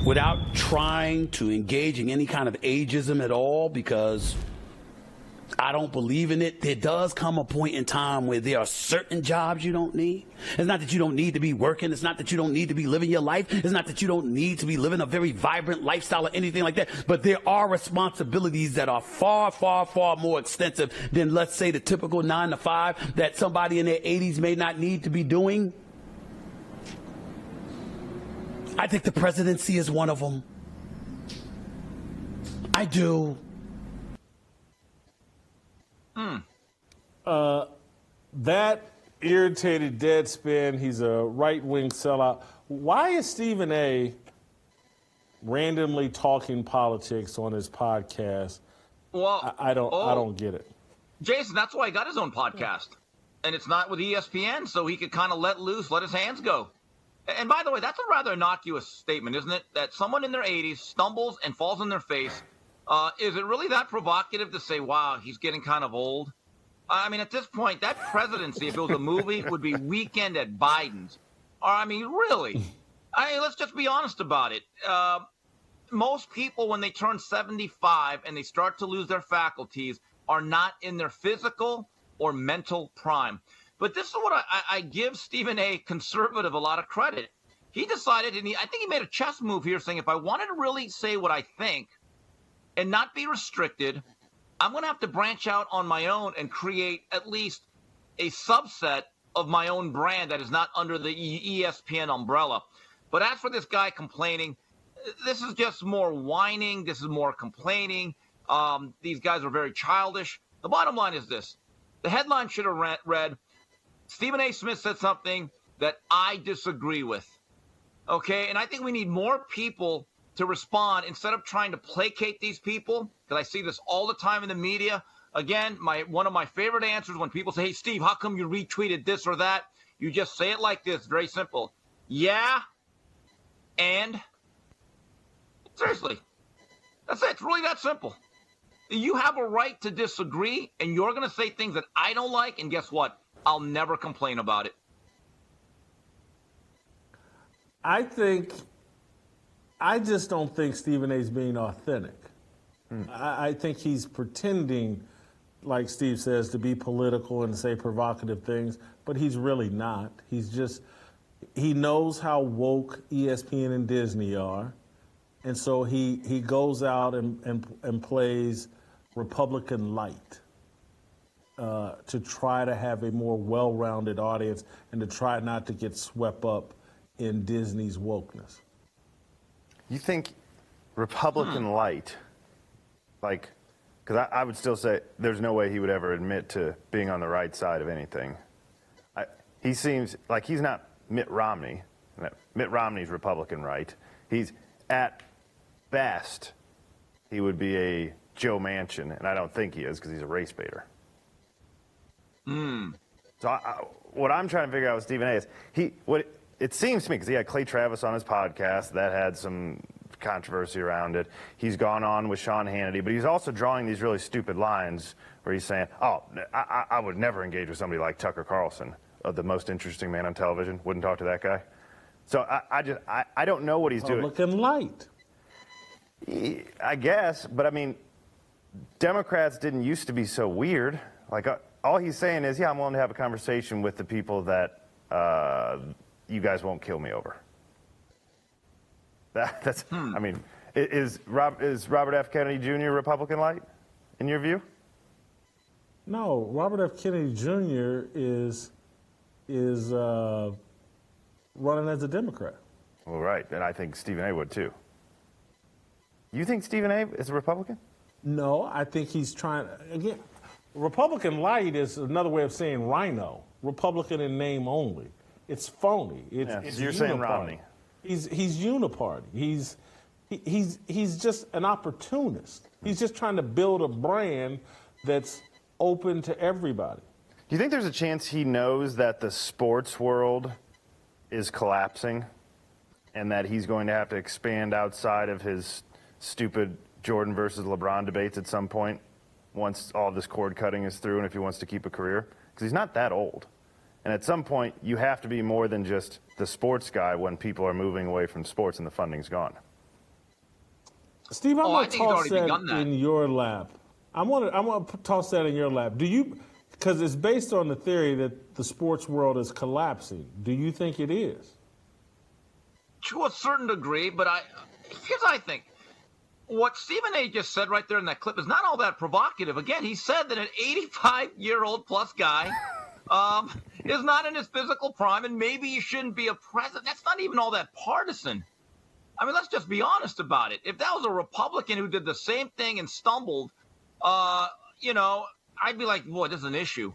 without trying to engage in any kind of ageism at all, because I don't believe in it, there does come a point in time where there are certain jobs you don't need. It's not that you don't need to be working. It's not that you don't need to be living your life. It's not that you don't need to be living a very vibrant lifestyle or anything like that. But there are responsibilities that are far, far, far more extensive than, let's say, the typical 9 to 5 that somebody in their 80s may not need to be doing. I think the presidency is one of them. I do. That irritated Deadspin. He's a right-wing sellout. Why is Stephen A. randomly talking politics on his podcast? Well, I don't get it. Jason, that's why he got his own podcast. And it's not with ESPN, so he could kind of let loose, let his hands go. And by the way, that's a rather innocuous statement, isn't it? That someone in their 80s stumbles and falls on their face. Is it really that provocative to say, wow, he's getting kind of old? I mean, at this point, that presidency, if it was a movie, would be Weekend at Biden's. Or, I mean, really. I mean, let's just be honest about it. Most people, when they turn 75 and they start to lose their faculties, are not in their physical or mental prime. But this is what I give Stephen A. conservative a lot of credit. He decided, and I think he made a chess move here, saying if I wanted to really say what I think and not be restricted, I'm going to have to branch out on my own and create at least a subset of my own brand that is not under the ESPN umbrella. But as for this guy complaining, this is just more whining. This is more complaining. These guys are very childish. The bottom line is this. The headline should have read, Stephen A. Smith said something that I disagree with. Okay? And I think we need more people to respond instead of trying to placate these people, because I see this all the time in the media. Again, one of my favorite answers when people say, hey, Steve, how come you retweeted this or that? You just say it like this, very simple. Yeah, and seriously, that's it. It's really that simple. You have a right to disagree, and you're going to say things that I don't like, and guess what? I'll never complain about it. I just don't think Stephen A. is being authentic. I think he's pretending, like Steve says, to be political and say provocative things, but he's really not. He knows how woke ESPN and Disney are, and so he goes out and plays Republican light to try to have a more well-rounded audience and to try not to get swept up in Disney's wokeness. You think Republican light, like, because I would still say there's no way he would ever admit to being on the right side of anything. He seems like he's not Mitt Romney. Mitt Romney's Republican right. He's, at best, he would be a Joe Manchin, and I don't think he is because he's a race baiter. So what I'm trying to figure out with Stephen A. is it seems to me, because he had Clay Travis on his podcast, that had some controversy around it. He's gone on with Sean Hannity, but he's also drawing these really stupid lines where he's saying, oh, I would never engage with somebody like Tucker Carlson, the most interesting man on television. Wouldn't talk to that guy. So I don't know what he's doing. Looking light. I guess, but I mean, Democrats didn't used to be so weird. Like, all he's saying is, yeah, I'm willing to have a conversation with the people that you guys won't kill me over. That's. I mean, is Robert F. Kennedy Jr. Republican light, in your view? No, Robert F. Kennedy Jr. is running as a Democrat. Well, right, and I think Stephen A. would too. You think Stephen A. is a Republican? No, I think he's trying, again, Republican light is another way of saying rhino. Republican in name only. It's phony. It's you're saying Romney. He's uniparty. He's just an opportunist. He's just trying to build a brand that's open to everybody. Do you think there's a chance he knows that the sports world is collapsing and that he's going to have to expand outside of his stupid Jordan versus LeBron debates at some point once all this cord cutting is through and if he wants to keep a career? Because he's not that old. And at some point, you have to be more than just the sports guy when people are moving away from sports and the funding's gone. Steve, I'm I going to think he's toss already begun that that. in your lap. I'm going to toss that in your lap. Do you, because it's based on the theory that the sports world is collapsing. Do you think it is? To a certain degree, but here's what I think. What Stephen A. just said right there in that clip is not all that provocative. Again, he said that an 85-year-old plus guy is not in his physical prime, and maybe he shouldn't be a president. That's not even all that partisan. I mean, let's just be honest about it. If that was a Republican who did the same thing and stumbled, you know, I'd be like, boy, this is an issue.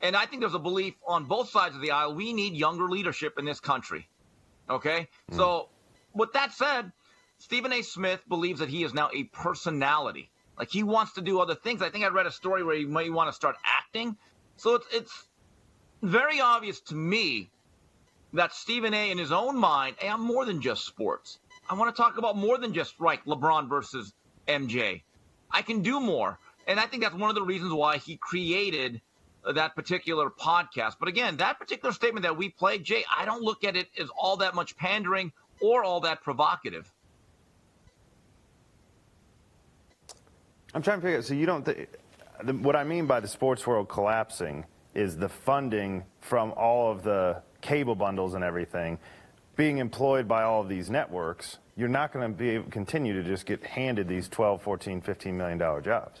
And I think there's a belief on both sides of the aisle, we need younger leadership in this country. Okay? So with that said, Stephen A. Smith believes that he is now a personality. Like, he wants to do other things. I think I read a story where he might want to start acting. So it's very obvious to me that Stephen A. in his own mind, hey, I'm more than just sports. I want to talk about more than just, right, LeBron versus MJ. I can do more. And I think that's one of the reasons why he created that particular podcast. But again, that particular statement that we played, Jay, I don't look at it as all that much pandering or all that provocative. I'm trying to figure out, so you don't think, what I mean by the sports world collapsing is the funding from all of the cable bundles and everything being employed by all of these networks. You're not going to be able to continue to just get handed these 12, 14, $15 million jobs.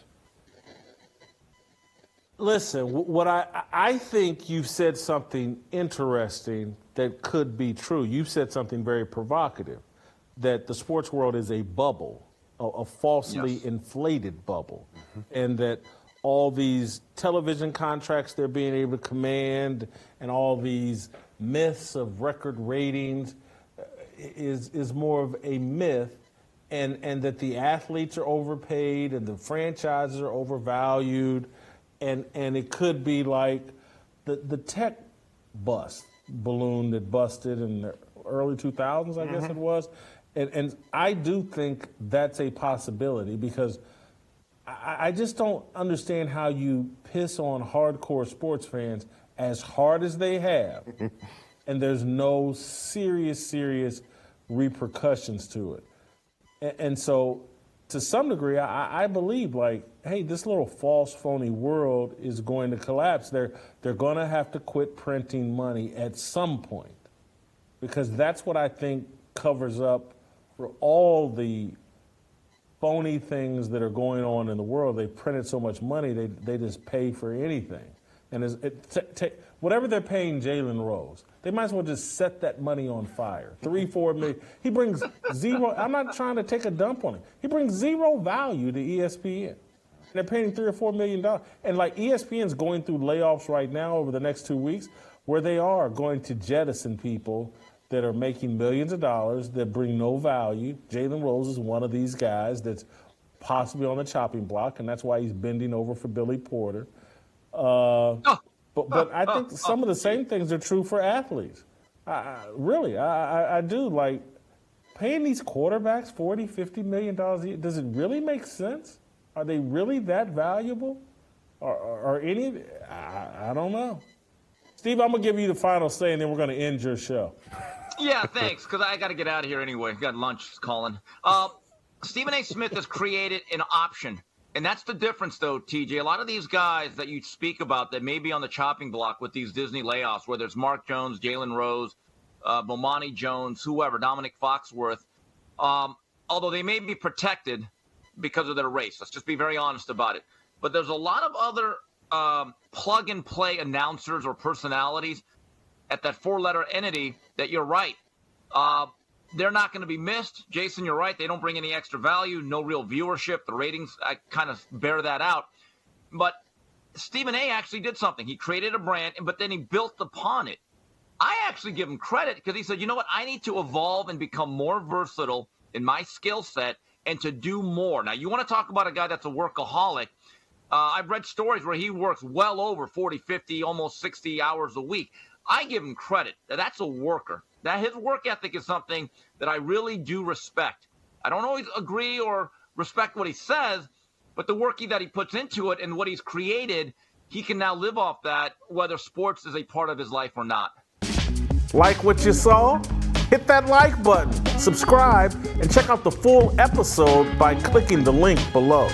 Listen, what I think you've said something interesting that could be true. You've said something very provocative, that the sports world is a bubble, a falsely inflated bubble, and that all these television contracts they're being able to command and all these myths of record ratings is more of a myth, and that the athletes are overpaid and the franchises are overvalued. And it could be like the tech balloon that busted in the early 2000s, I guess it was. And I do think that's a possibility, because I just don't understand how you piss on hardcore sports fans as hard as they have, and there's no serious repercussions to it. And so, to some degree, I believe, like, hey, this little false, phony world is going to collapse. They're going to have to quit printing money at some point, because that's what I think covers up for all the phony things that are going on in the world. They printed so much money, they just pay for anything. And whatever they're paying Jalen Rose, they might as well just set that money on fire. 3-4 million. He brings zero. I'm not trying to take a dump on him. He brings zero value to ESPN. And they're paying $3 or $4 million. And like, ESPN's going through layoffs right now over the next 2 weeks, where they are going to jettison people that are making millions of dollars that bring no value. Jalen Rose is one of these guys that's possibly on the chopping block, and that's why he's bending over for Billy Porter. But I think some of the same things are true for athletes. I do. Like, paying these quarterbacks $40, $50 million a year, does it really make sense? Are they really that valuable? Or any? I don't know. Steve, I'm going to give you the final say, and then we're going to end your show. Yeah, thanks, because I got to get out of here anyway. Got lunch calling. Stephen A. Smith has created an option. And that's the difference, though, TJ. A lot of these guys that you speak about that may be on the chopping block with these Disney layoffs, whether it's Mark Jones, Jalen Rose, Bomani Jones, whoever, Dominic Foxworth, although they may be protected because of their race. Let's just be very honest about it. But there's a lot of other plug-and-play announcers or personalities at that four-letter entity that you're right. They're not going to be missed. Jason, you're right. They don't bring any extra value, no real viewership. The ratings, I kind of bear that out. But Stephen A. actually did something. He created a brand, but then he built upon it. I actually give him credit because he said, you know what? I need to evolve and become more versatile in my skill set and to do more. Now, you want to talk about a guy that's a workaholic. I've read stories where he works well over 40, 50, almost 60 hours a week. I give him credit. That's a worker. That his work ethic is something that I really do respect. I don't always agree or respect what he says, but the work that he puts into it and what he's created, he can now live off that, whether sports is a part of his life or not. Like what you saw? Hit that like button, subscribe, and check out the full episode by clicking the link below.